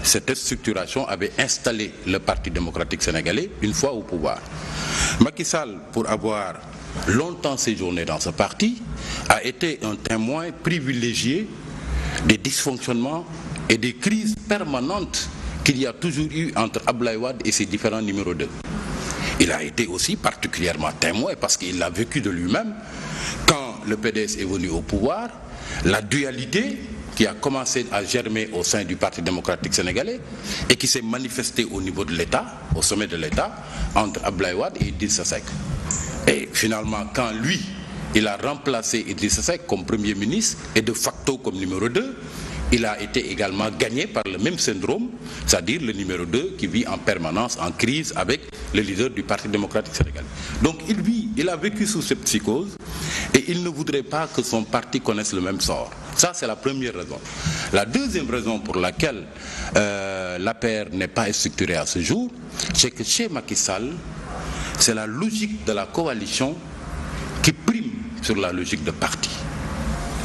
cette structuration avait installé le Parti démocratique sénégalais une fois au pouvoir. Macky Sall, pour avoir longtemps séjourné dans ce parti, a été un témoin privilégié des dysfonctionnements et des crises permanentes qu'il y a toujours eu entre Abdoulaye Wade et ses différents numéros 2. Il a été aussi particulièrement témoin parce qu'il l'a vécu de lui-même quand le PDS est venu au pouvoir, la dualité qui a commencé à germer au sein du Parti démocratique sénégalais et qui s'est manifestée au niveau de l'État, au sommet de l'État, entre Abdoulaye Wade et Idrissa Seck. Et finalement, quand lui, il a remplacé Idrissa Seck comme Premier ministre et de facto comme numéro 2, il a été également gagné par le même syndrome, c'est-à-dire le numéro 2 qui vit en permanence en crise avec le leader du Parti démocratique sénégalais. Donc il a vécu sous cette psychose et il ne voudrait pas que son parti connaisse le même sort. Ça, c'est la première raison. La deuxième raison pour laquelle l'APR n'est pas structurée à ce jour, c'est que chez Macky Sall, c'est la logique de la coalition qui prime sur la logique de parti.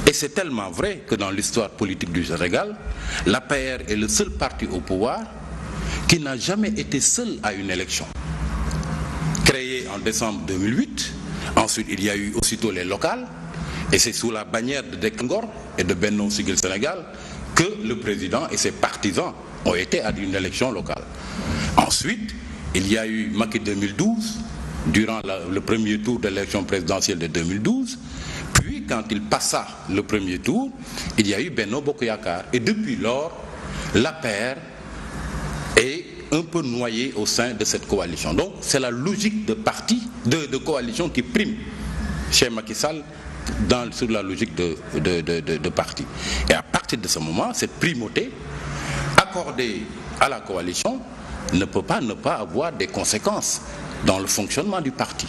Et c'est tellement vrai que dans l'histoire politique du Sénégal, l'APR est le seul parti au pouvoir qui n'a jamais été seul à une élection. Créé en décembre 2008, ensuite il y a eu aussitôt les locales, et c'est sous la bannière de Dekangor et de Benno Siggil Sénégal que le président et ses partisans ont été à une élection locale. Ensuite, il y a eu Macky 2012, durant le premier tour de l'élection présidentielle de 2012, puis quand il passa le premier tour, il y a eu Benno Bokk Yakaar. Et depuis lors, l'APR est un peu noyé au sein de cette coalition. Donc c'est la logique de parti, de coalition qui prime chez Macky Sall sur la logique de parti. Et à partir de ce moment, cette primauté accordée à la coalition ne peut pas ne pas avoir des conséquences dans le fonctionnement du parti.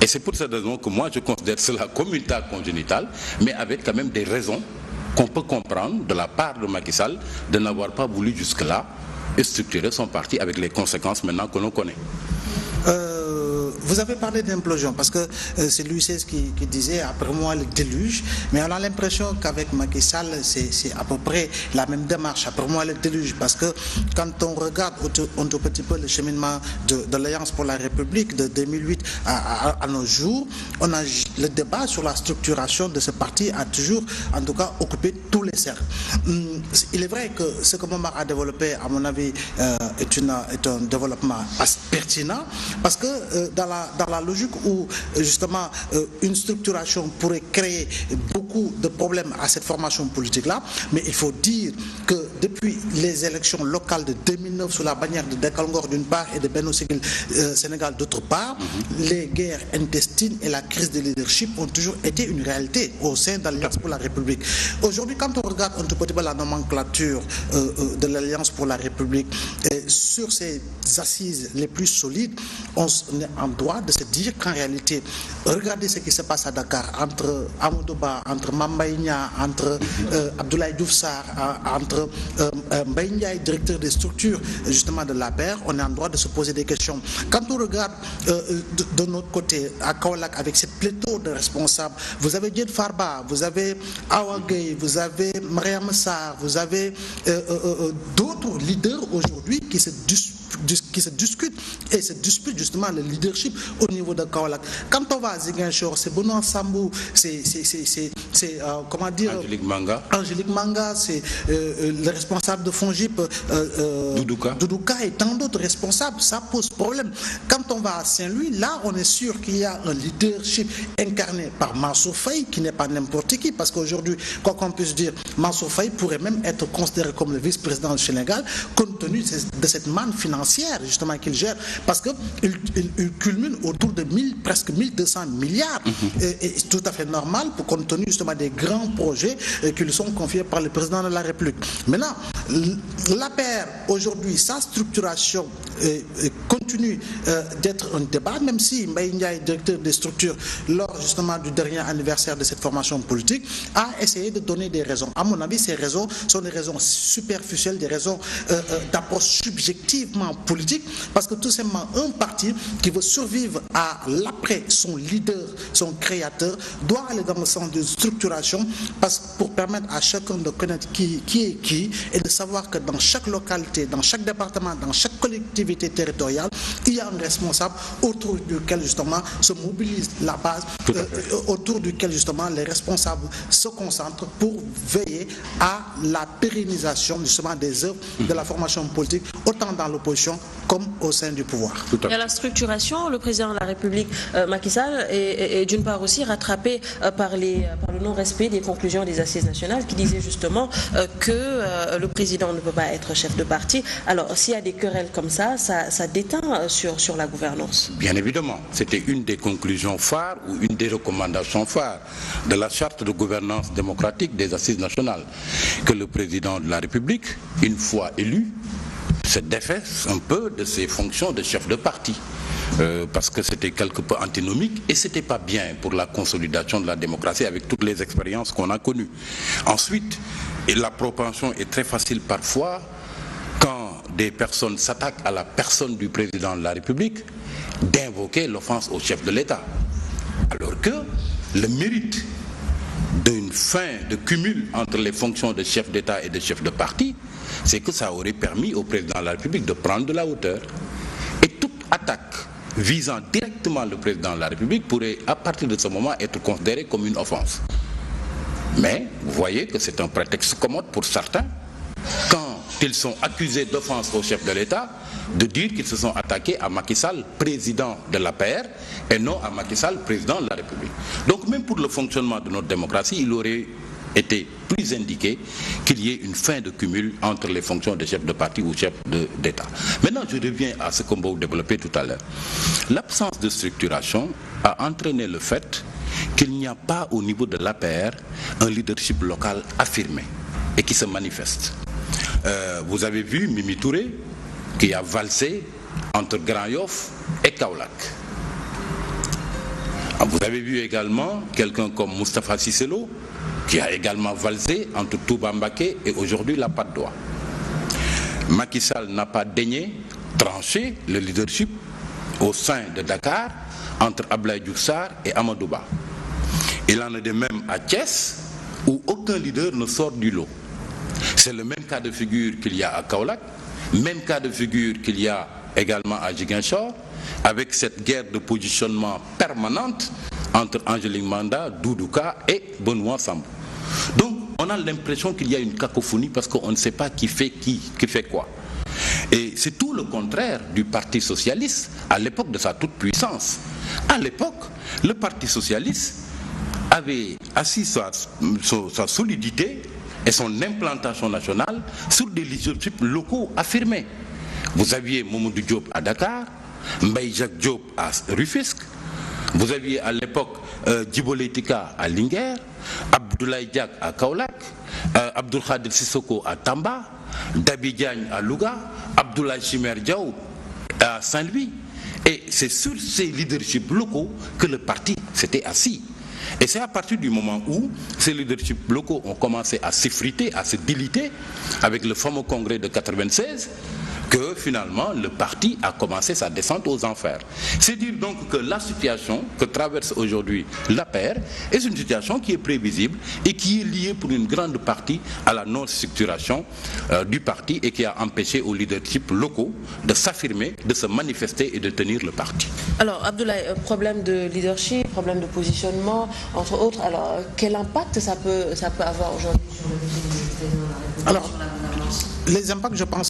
Et c'est pour cette raison que moi je considère cela comme une tare congénitale, mais avec quand même des raisons qu'on peut comprendre de la part de Macky Sall de n'avoir pas voulu jusque-là structurer son parti avec les conséquences maintenant que l'on connaît. Vous avez parlé d'implosion parce que c'est Louis XVI qui disait après moi le déluge, mais on a l'impression qu'avec Macky Sall c'est à peu près la même démarche, après moi le déluge, parce que quand on regarde un tout petit peu le cheminement de l'Alliance pour la République de 2008 à nos jours, on a le débat sur la structuration de ce parti a toujours en tout cas occupé tous les cercles. Il est vrai que ce que Momar a développé à mon avis est un développement pertinent parce que dans la logique où justement une structuration pourrait créer beaucoup de problèmes à cette formation politique-là, mais il faut dire que depuis les élections locales de 2009 sous la bannière de Dekangor d'une part et de Benno Siggil Sénégal d'autre part, les guerres intestines et la crise de leadership ont toujours été une réalité au sein de l'Alliance pour la République. Aujourd'hui, quand on regarde un tout petit peu la nomenclature de l'Alliance pour la République sur ses assises les plus solides, on est en droit de se dire qu'en réalité, regardez ce qui se passe à Dakar entre Amadou Ba, entre Mame Mbaye Niang, entre Abdoulaye Diouf Sarr, entre Mbaye Ndiaye, directeur des structures justement de l'APR, on est en droit de se poser des questions. Quand on regarde de notre côté à Kaolack avec cette pléthore de responsables, vous avez Diène Farba, vous avez Awa Gueye, vous avez Mariam Sarr, vous avez d'autres leaders aujourd'hui qui se discutent et se disputent justement le leadership au niveau de Kaolack. Quand on va à Ziguinchor, c'est Benoît Sambou, c'est comment dire, Angélique Manga, c'est le responsable de Fongip, Doudouka et tant d'autres responsables. Ça pose problème. Quand on va à Saint-Louis, là on est sûr qu'il y a un leadership incarné par Mansour Faye qui n'est pas n'importe qui, parce qu'aujourd'hui, quoi qu'on puisse dire, Mansour Faye pourrait même être considéré comme le vice-président du Sénégal compte tenu de cette manne financière justement qu'il gère, parce qu'il culmine autour de presque 1200 milliards et c'est tout à fait normal pour compte tenu justement des grands projets qui lui sont confiés par le président de la République. Maintenant, l'APR aujourd'hui, sa structuration continue d'être un débat, même si Mbaye Ndiaye, directeur des structures, lors justement du dernier anniversaire de cette formation politique, a essayé de donner des raisons. À mon avis, ces raisons sont des raisons superficielles, des raisons d'approche subjectivement politique, parce que tout simplement un parti qui veut survivre à l'après son leader, son créateur, doit aller dans le sens de structuration pour permettre à chacun de connaître qui est qui et de savoir que dans chaque localité, dans chaque département, dans chaque collectivité territoriale, il y a un responsable autour duquel justement se mobilise la base, autour duquel justement les responsables se concentrent pour veiller à la pérennisation justement des œuvres de la formation politique, autant dans l'opposition comme au sein du pouvoir. Et à la structuration, le président de la République, Macky Sall, est d'une part aussi rattrapé par le non-respect des conclusions des Assises nationales qui disaient justement que le président ne peut pas être chef de parti. Alors, s'il y a des querelles comme ça déteint sur la gouvernance. Bien évidemment, c'était une des conclusions phares ou une des recommandations phares de la charte de gouvernance démocratique des Assises nationales, que le président de la République, une fois élu, se défaisse un peu de ses fonctions de chef de parti. Parce que c'était quelque peu antinomique et c'était pas bien pour la consolidation de la démocratie avec toutes les expériences qu'on a connues. Ensuite, la propension est très facile parfois quand des personnes s'attaquent à la personne du président de la République d'invoquer l'offense au chef de l'État. Alors que le mérite d'une fin de cumul entre les fonctions de chef d'État et de chef de parti, c'est que ça aurait permis au président de la République de prendre de la hauteur. Et toute attaque visant directement le président de la République pourrait à partir de ce moment être considérée comme une offense. Mais vous voyez que c'est un prétexte commode pour certains, quand ils sont accusés d'offense au chef de l'État, de dire qu'ils se sont attaqués à Macky Sall, président de l'APR, et non à Macky Sall, président de la République. Donc même pour le fonctionnement de notre démocratie, il aurait été plus indiqué qu'il y ait une fin de cumul entre les fonctions de chef de parti ou chef d'État. Maintenant, je reviens à ce qu'on va développer tout à l'heure. L'absence de structuration a entraîné le fait qu'il n'y a pas au niveau de l'APR un leadership local affirmé et qui se manifeste. Vous avez vu Mimi Touré qui a valsé entre Grand Yoff et Kaolack. Vous avez vu également quelqu'un comme Moustapha Cissé Lo qui a également valsé entre Touba Mbaké et aujourd'hui la Patte d'Oie. Macky Sall n'a pas daigné trancher le leadership au sein de Dakar entre Abdoulaye Diouf Sarr et Amadou Ba. Il en est de même à Thiès où aucun leader ne sort du lot. C'est le même cas de figure qu'il y a à Kaolack, même cas de figure qu'il y a également à Ziguinchor, avec cette guerre de positionnement permanente entre Angélique Manda, Doudouka et Benoît Sambou. Donc on a l'impression qu'il y a une cacophonie parce qu'on ne sait pas qui fait quoi. Et c'est tout le contraire du Parti socialiste à l'époque de sa toute-puissance. À l'époque, le Parti socialiste avait assis sa solidité et son implantation nationale sur des leaderships locaux affirmés. Vous aviez Mamadou Diop à Dakar, Mbaye Jacques Diop à Rufisque, vous aviez à l'époque Djibo Leyti Ka à Linguère, Abdoulaye Diack à Kaolack, Abdoul Khadir Sissoko à Tamba, Dabi Diagne à Louga, Abdoulaye Chimère Diaw à Saint-Louis. Et c'est sur ces leaderships locaux que le parti s'était assis. Et c'est à partir du moment où ces leaderships locaux ont commencé à s'effriter, à se déliter, avec le fameux congrès de 1996, que finalement le parti a commencé sa descente aux enfers. C'est dire donc que la situation que traverse aujourd'hui l'APR est une situation qui est prévisible et qui est liée pour une grande partie à la non-structuration du parti et qui a empêché aux leaderships locaux de s'affirmer, de se manifester et de tenir le parti. Alors Abdoulaye, problème de leadership, problème de positionnement, entre autres, alors quel impact ça peut avoir aujourd'hui sur le président de la République? Alors, les impacts, je pense